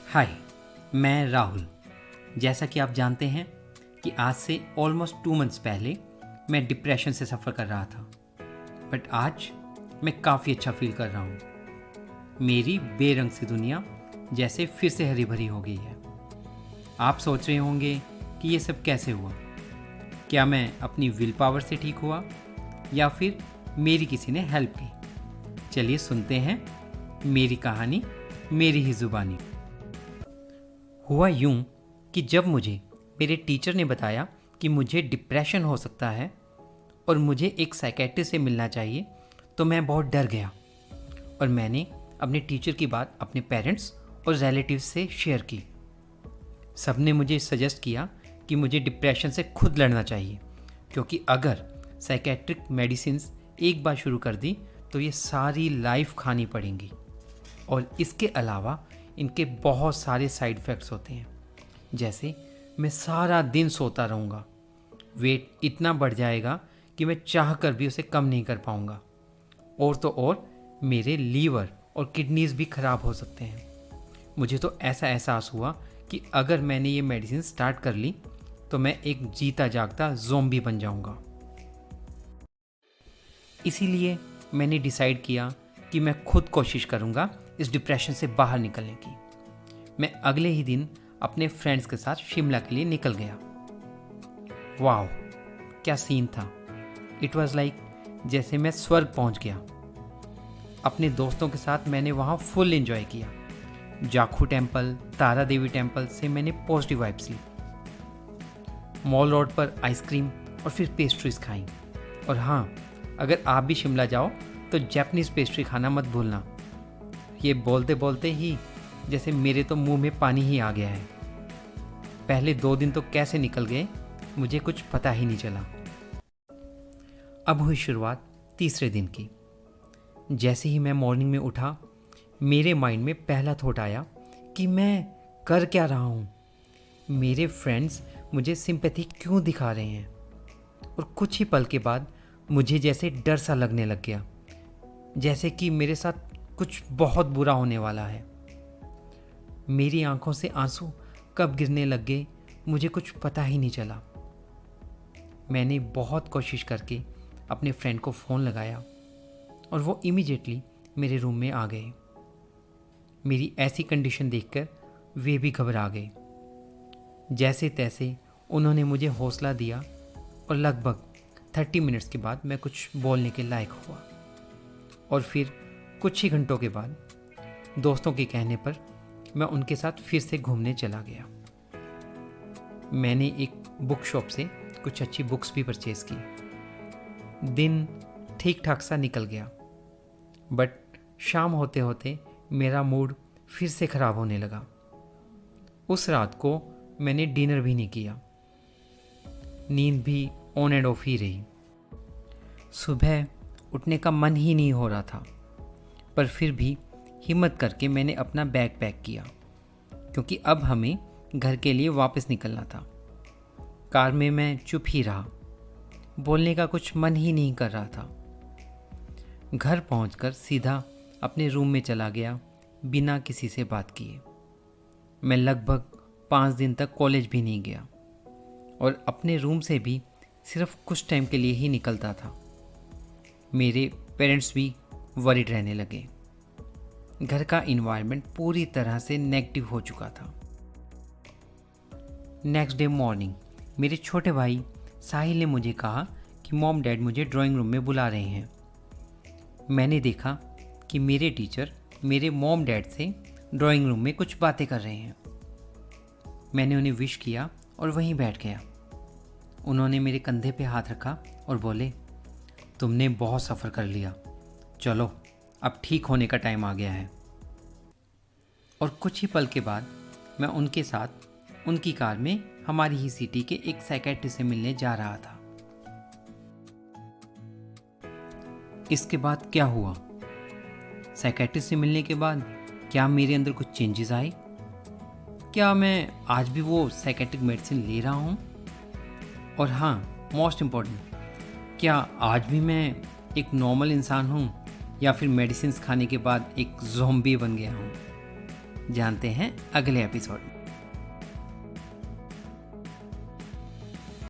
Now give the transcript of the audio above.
हाय, मैं राहुल। जैसा कि आप जानते हैं कि आज से ऑलमोस्ट 2 मंथ्स पहले मैं डिप्रेशन से सफ़र कर रहा था, बट आज मैं काफ़ी अच्छा फील कर रहा हूँ। मेरी बेरंग सी दुनिया जैसे फिर से हरी भरी हो गई है। आप सोच रहे होंगे कि ये सब कैसे हुआ। क्या मैं अपनी विल पावर से ठीक हुआ या फिर मेरी किसी ने हेल्प की? चलिए सुनते हैं मेरी कहानी, मेरी ही ज़ुबानी। हुआ यूं कि जब मुझे मेरे टीचर ने बताया कि मुझे डिप्रेशन हो सकता है और मुझे एक साइकेट्रिस्ट से मिलना चाहिए, तो मैं बहुत डर गया और मैंने अपने टीचर की बात अपने पेरेंट्स और रिलेटिव्स से शेयर की। सबने मुझे सजेस्ट किया कि मुझे डिप्रेशन से खुद लड़ना चाहिए, क्योंकि अगर साइकेट्रिक मेडिसिन्स एक बार शुरू कर दी तो ये सारी लाइफ खानी पड़ेंगी और इसके अलावा इनके बहुत सारे साइड इफ़ेक्ट्स होते हैं। जैसे मैं सारा दिन सोता रहूँगा, वेट इतना बढ़ जाएगा कि मैं चाह कर भी उसे कम नहीं कर पाऊँगा, और तो और मेरे लीवर और किडनीज़ भी ख़राब हो सकते हैं। मुझे तो ऐसा एहसास हुआ कि अगर मैंने ये मेडिसिन स्टार्ट कर ली तो मैं एक जीता जागता ज़ॉम्बी बन जाऊँगा। इसीलिए मैंने डिसाइड किया कि मैं खुद कोशिश करूँगा इस डिप्रेशन से बाहर निकलने की। मैं अगले ही दिन अपने फ्रेंड्स के साथ शिमला के लिए निकल गया। वाह, क्या सीन था। इट वाज लाइक जैसे मैं स्वर्ग पहुंच गया। अपने दोस्तों के साथ मैंने वहाँ फुल एंजॉय किया। जाखू टेम्पल, तारा देवी टेम्पल से मैंने पॉजिटिव वाइब्स ली। मॉल रोड पर आइसक्रीम और फिर पेस्ट्रीज खाई। और हाँ, अगर आप भी शिमला जाओ तो जापानीज़ पेस्ट्री खाना मत भूलना। ये बोलते बोलते ही जैसे मेरे तो मुंह में पानी ही आ गया है। पहले 2 दिन तो कैसे निकल गए मुझे कुछ पता ही नहीं चला। अब हुई शुरुआत तीसरे दिन की। जैसे ही मैं मॉर्निंग में उठा, मेरे माइंड में पहला थॉट आया कि मैं कर क्या रहा हूँ। मेरे फ्रेंड्स मुझे सिंपैथी क्यों दिखा रहे हैं? और कुछ ही पल के बाद मुझे जैसे डर सा लगने लग गया, जैसे कि मेरे साथ कुछ बहुत बुरा होने वाला है। मेरी आंखों से आंसू कब गिरने लग गए मुझे कुछ पता ही नहीं चला। मैंने बहुत कोशिश करके अपने फ्रेंड को फ़ोन लगाया और वो इमीडिएटली मेरे रूम में आ गए। मेरी ऐसी कंडीशन देखकर वे भी घबरा गए। जैसे तैसे उन्होंने मुझे हौसला दिया और लगभग 30 मिनट्स के बाद मैं कुछ बोलने के लायक हुआ। और फिर कुछ ही घंटों के बाद दोस्तों के कहने पर मैं उनके साथ फिर से घूमने चला गया। मैंने एक बुक शॉप से कुछ अच्छी बुक्स भी परचेज़ की। दिन ठीक ठाक सा निकल गया, बट शाम होते होते मेरा मूड फिर से ख़राब होने लगा। उस रात को मैंने डिनर भी नहीं किया। नींद भी ऑन एंड ऑफ ही रही। सुबह उठने का मन ही नहीं हो रहा था, पर फिर भी हिम्मत करके मैंने अपना बैग पैक किया, क्योंकि अब हमें घर के लिए वापस निकलना था। कार में मैं चुप ही रहा, बोलने का कुछ मन ही नहीं कर रहा था। घर पहुंचकर सीधा अपने रूम में चला गया बिना किसी से बात किए। मैं लगभग 5 दिन तक कॉलेज भी नहीं गया और अपने रूम से भी सिर्फ कुछ टाइम के लिए ही निकलता था। मेरे पेरेंट्स भी वरीड रहने लगे। घर का इन्वायरमेंट पूरी तरह से नेगेटिव हो चुका था। नेक्स्ट डे मॉर्निंग मेरे छोटे भाई साहिल ने मुझे कहा कि मॉम डैड मुझे ड्राइंग रूम में बुला रहे हैं। मैंने देखा कि मेरे टीचर मेरे मॉम डैड से ड्राइंग रूम में कुछ बातें कर रहे हैं। मैंने उन्हें विश किया और वहीं बैठ गया। उन्होंने मेरे कंधे पे हाथ रखा और बोले, तुमने बहुत सफ़र कर लिया, चलो अब ठीक होने का टाइम आ गया है। और कुछ ही पल के बाद मैं उनके साथ उनकी कार में हमारी ही सिटी के एक साइकेट्रिस्ट से मिलने जा रहा था। इसके बाद क्या हुआ? साइकेट्रिस्ट से मिलने के बाद क्या मेरे अंदर कुछ चेंजेस आए? क्या मैं आज भी वो साइकेट्रिक मेडिसिन ले रहा हूँ? और हाँ, मोस्ट इम्पॉर्टेंट, क्या आज भी मैं एक नॉर्मल इंसान हूँ या फिर मेडिसिन खाने के बाद एक ज़ॉम्बी बन गया हूँ? जानते हैं अगले एपिसोड में।